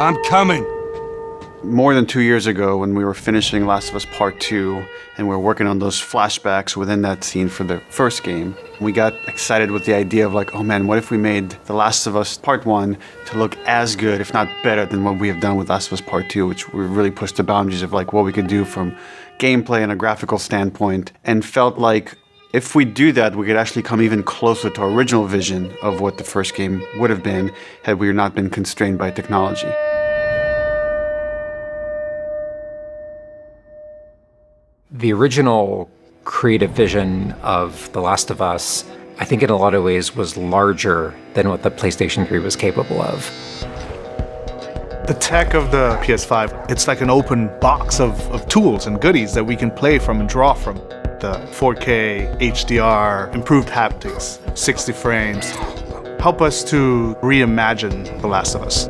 I'm coming. More than 2 years ago, when we were finishing Last of Us Part 2, and we were working on those flashbacks within that scene for the first game, we got excited with the idea of like, oh man, what if we made The Last of Us Part 1 to look as good, if not better, than what we have done with Last of Us Part 2, which we really pushed the boundaries of like what we could do from gameplay and a graphical standpoint, and felt like if we do that, we could actually come even closer to our original vision of what the first game would have been had we not been constrained by technology. The original creative vision of The Last of Us, I think in a lot of ways was larger than what the PlayStation 3 was capable of. The tech of the PS5, it's like an open box of tools and goodies that we can play from and draw from. The 4K, HDR, improved haptics, 60 frames, help us to reimagine The Last of Us.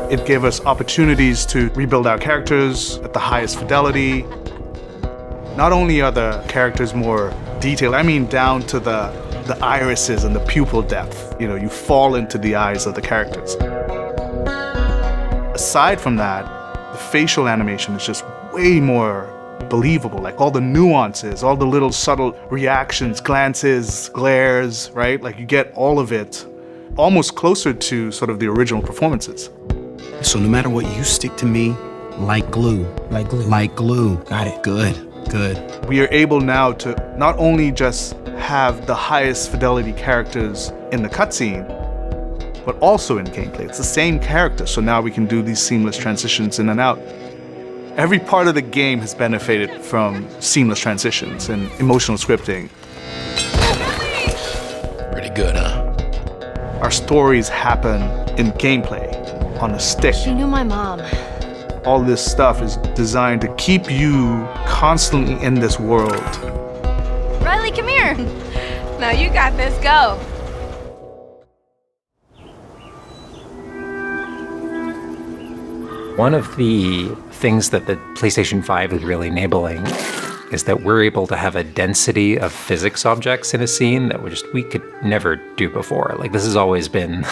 It gave us opportunities to rebuild our characters at the highest fidelity. Not only are the characters more detailed, I mean down to the irises and the pupil depth. You know, you fall into the eyes of the characters. Aside from that, the facial animation is just way more believable. Like all the nuances, all the little subtle reactions, glances, glares, right? Like you get all of it almost closer to sort of the original performances. So no matter what, you stick to me like glue. Like glue. Like glue. Got it. Good, good. We are able now to not only just have the highest fidelity characters in the cutscene, but also in gameplay. It's the same character, so now we can do these seamless transitions in and out. Every part of the game has benefited from seamless transitions and emotional scripting. Pretty good, huh? Our stories happen in gameplay, on a stick. She knew my mom. All this stuff is designed to keep you constantly in this world. Riley, come here. Now you got this, go. One of the things that the PlayStation 5 is really enabling is that we're able to have a density of physics objects in a scene that we could never do before. Like, this has always been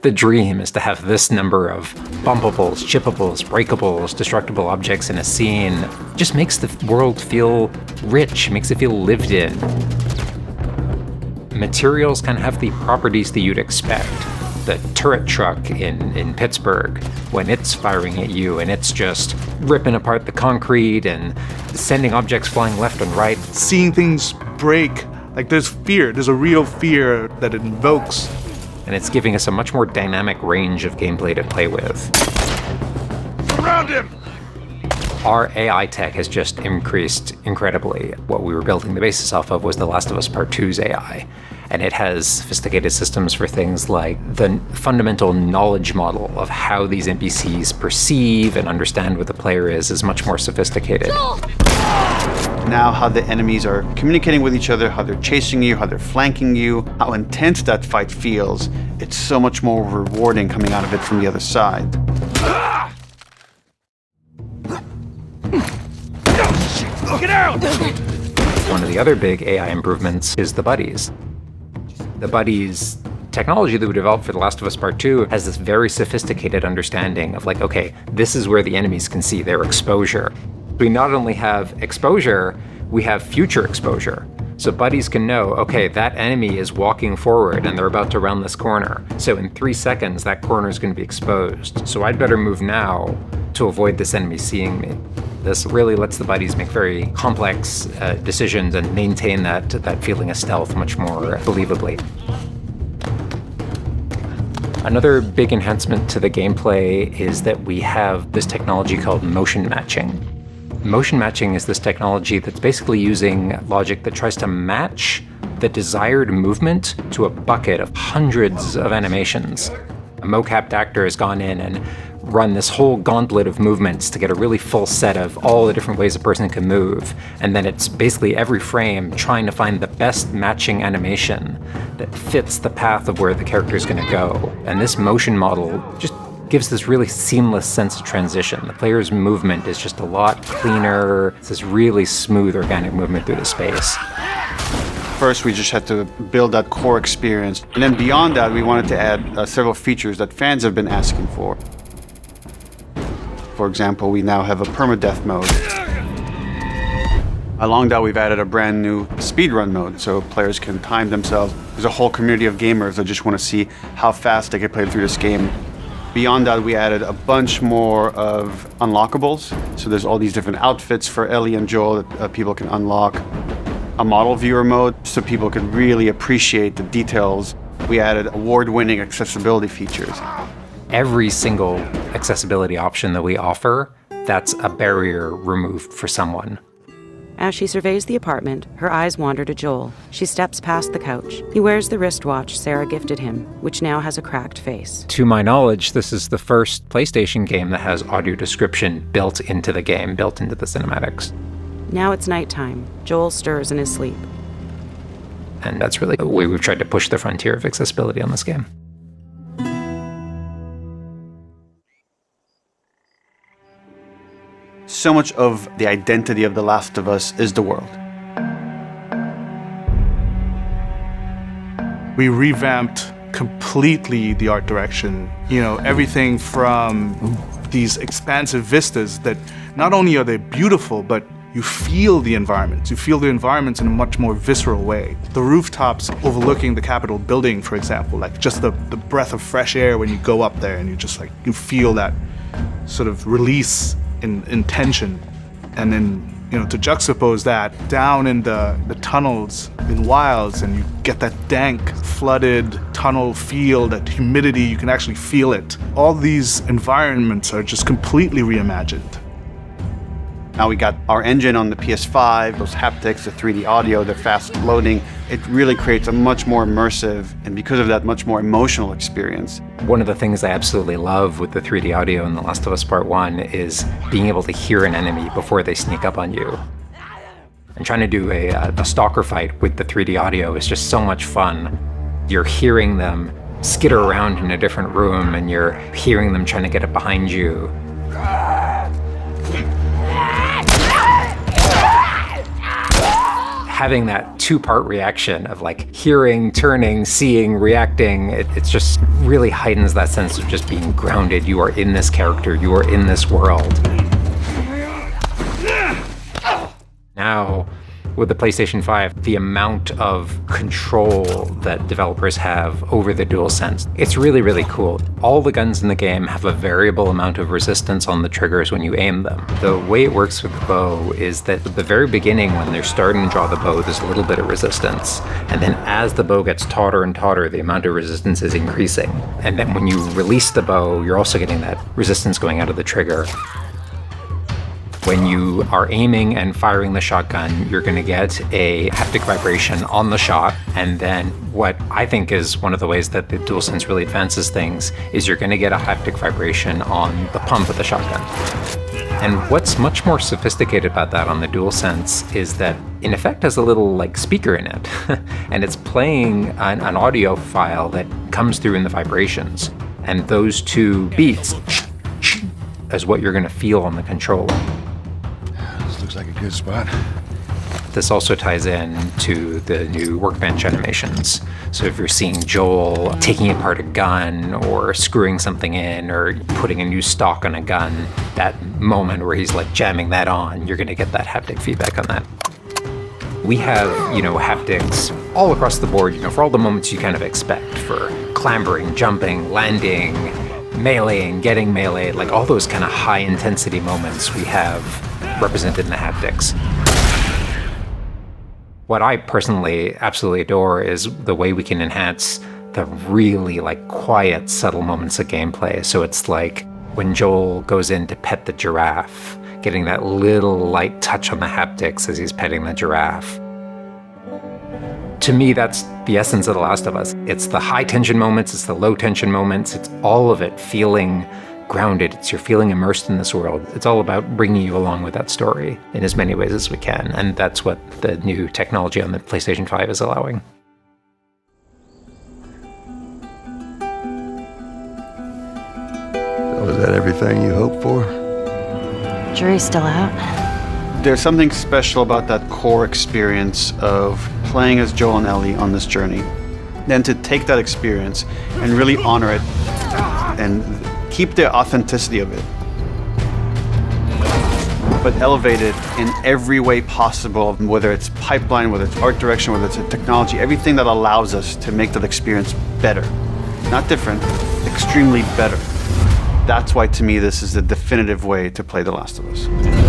the dream, is to have this number of bumpables, chippables, breakables, destructible objects in a scene. It just makes the world feel rich, makes it feel lived in. Materials kind of have the properties that you'd expect. The turret truck in Pittsburgh, when it's firing at you and it's just ripping apart the concrete and sending objects flying left and right. Seeing things break, like there's fear, there's a real fear that it invokes. And it's giving us a much more dynamic range of gameplay to play with. Surround him! Our AI tech has just increased incredibly. What we were building the basis off of was The Last of Us Part 2's AI. And it has sophisticated systems for things like the fundamental knowledge model of how these NPCs perceive and understand what the player is much more sophisticated. Now how the enemies are communicating with each other, how they're chasing you, how they're flanking you, how intense that fight feels, it's so much more rewarding coming out of it from the other side. Get out! One of the other big AI improvements is the buddies. The buddies technology that we developed for The Last of Us Part 2 has this very sophisticated understanding of like, okay, this is where the enemies can see their exposure. We not only have exposure, we have future exposure. So buddies can know, okay, that enemy is walking forward and they're about to round this corner. So in 3 seconds, that corner is going to be exposed. So I'd better move now to avoid this enemy seeing me. This really lets the buddies make very complex decisions and maintain that feeling of stealth much more believably. Another big enhancement to the gameplay is that we have this technology called motion matching. Motion matching is this technology that's basically using logic that tries to match the desired movement to a bucket of hundreds of animations. A mocapped actor has gone in and run this whole gauntlet of movements to get a really full set of all the different ways a person can move. And then it's basically every frame trying to find the best matching animation that fits the path of where the character is going to go. And this motion model just gives this really seamless sense of transition. The player's movement is just a lot cleaner. It's this really smooth, organic movement through the space. First, we just had to build that core experience. And then beyond that, we wanted to add several features that fans have been asking for. For example, we now have a permadeath mode. Along that, we've added a brand new speedrun mode, so players can time themselves. There's a whole community of gamers that just want to see how fast they can play through this game. Beyond that, we added a bunch more of unlockables. So there's all these different outfits for Ellie and Joel that people can unlock. A model viewer mode, so people can really appreciate the details. We added award-winning accessibility features. Every single accessibility option that we offer, that's a barrier removed for someone. As she surveys the apartment, her eyes wander to Joel. She steps past the couch. He wears the wristwatch Sarah gifted him, which now has a cracked face. To my knowledge, this is the first PlayStation game that has audio description built into the game, built into the cinematics. Now it's nighttime. Joel stirs in his sleep. And that's really the way we've tried to push the frontier of accessibility on this game. So much of the identity of The Last of Us is the world. We revamped completely the art direction. You know, everything from these expansive vistas that not only are they beautiful, but you feel the environments. You feel the environments in a much more visceral way. The rooftops overlooking the Capitol building, for example, like just the breath of fresh air when you go up there and you just like, you feel that sort of release in tension. And then, you know, to juxtapose that down in the tunnels in Wilds, and you get that dank, flooded tunnel feel, that humidity, you can actually feel it. All these environments are just completely reimagined. Now we got our engine on the PS5, those haptics, the 3D audio, the fast loading. It really creates a much more immersive, and because of that, much more emotional experience. One of the things I absolutely love with the 3D audio in The Last of Us Part 1 is being able to hear an enemy before they sneak up on you. And trying to do a stalker fight with the 3D audio is just so much fun. You're hearing them skitter around in a different room, and you're hearing them trying to get up behind you. Having that two-part reaction of like hearing, turning, seeing, reacting, it just really heightens that sense of just being grounded. You are in this character, you are in this world. Now, with the PlayStation 5, the amount of control that developers have over the DualSense, it's really, really cool. All the guns in the game have a variable amount of resistance on the triggers when you aim them. The way it works with the bow is that at the very beginning, when they're starting to draw the bow, there's a little bit of resistance. And then as the bow gets tauter and tauter, the amount of resistance is increasing. And then when you release the bow, you're also getting that resistance going out of the trigger. When you are aiming and firing the shotgun, you're going to get a haptic vibration on the shot. And then what I think is one of the ways that the DualSense really advances things is you're going to get a haptic vibration on the pump of the shotgun. And what's much more sophisticated about that on the DualSense is that in effect has a little like speaker in it. And it's playing an audio file that comes through in the vibrations. And those two beats is what you're going to feel on the controller. Looks like a good spot. This also ties in to the new workbench animations. So if you're seeing Joel taking apart a gun or screwing something in or putting a new stock on a gun, that moment where he's like jamming that on, you're going to get that haptic feedback on that. We have, haptics all across the board, for all the moments you kind of expect, for clambering, jumping, landing, meleeing, getting meleeed, like all those kind of high intensity moments we have represented in the haptics. What I personally absolutely adore is the way we can enhance the really quiet, subtle moments of gameplay. So it's like when Joel goes in to pet the giraffe, getting that little light touch on the haptics as he's petting the giraffe. To me, that's the essence of The Last of Us. It's the high tension moments, it's the low tension moments, it's all of it feeling grounded. You're feeling immersed in this world. It's all about bringing you along with that story in as many ways as we can. And that's what the new technology on the PlayStation 5 is allowing. Was that everything you hoped for? Jury's still out. There's something special about that core experience of playing as Joel and Ellie on this journey, then to take that experience and really honor it and keep the authenticity of it, but elevate it in every way possible, whether it's pipeline, whether it's art direction, whether it's technology, everything that allows us to make that experience better. Not different, extremely better. That's why, to me, this is the definitive way to play The Last of Us.